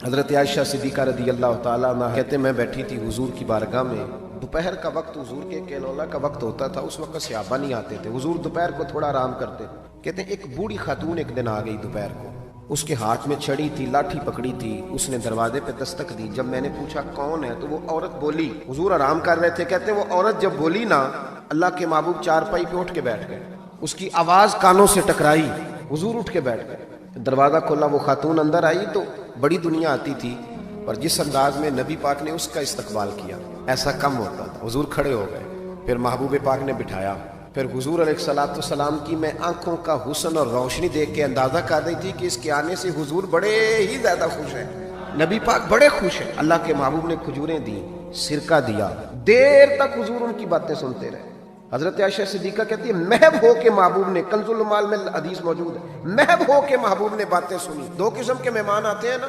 حضرت عائشہ صدیقہ رضی اللہ تعالیٰ عنہ کہتے ہیں میں بیٹھی تھی حضور کی بارگاہ میں، دوپہر کا وقت حضور کے کیلولا کا وقت ہوتا تھا، اس وقت صحابہ نہیں آتے تھے، حضور دوپہر کو تھوڑا آرام کرتے۔ کہتے ہیں ایک بوڑھی خاتون ایک دن آ گئی دوپہر کو، اس کے ہاتھ میں چھڑی تھی، لاٹھی پکڑی تھی، اس نے دروازے پہ دستک دی۔ جب میں نے پوچھا کون ہے تو وہ عورت بولی، حضور آرام کر رہے تھے، کہتے ہیں وہ عورت جب بولی نا، اللہ کے محبوب چارپائی پہ اٹھ کے بیٹھ گئے، اس کی آواز کانوں سے ٹکرائی، حضور اٹھ کے بیٹھ گئے۔ دروازہ کھولا، وہ خاتون اندر آئی تو بڑی دنیا آتی تھی، اور جس انداز میں نبی پاک نے اس کا استقبال کیا ایسا کم ہوتا تھا۔ حضور کھڑے ہو گئے، پھر محبوب پاک نے بٹھایا، پھر حضور علیہ الصلوۃ والسلام کی میں آنکھوں کا حسن اور روشنی دیکھ کے اندازہ کر رہی تھی کہ اس کے آنے سے حضور بڑے ہی زیادہ خوش ہیں، نبی پاک بڑے خوش ہیں۔ اللہ کے محبوب نے کھجوریں دی، سرکہ دیا، دیر تک حضور ان کی باتیں سنتے رہے۔ حضرت عائشہ صدیقہ کہتی ہے محب ہو کے محبوب نے، کنز المال میں حدیث موجود ہے، محب ہو کے محبوب نے باتیں سنی۔ دو قسم کے مہمان آتے ہیں نا،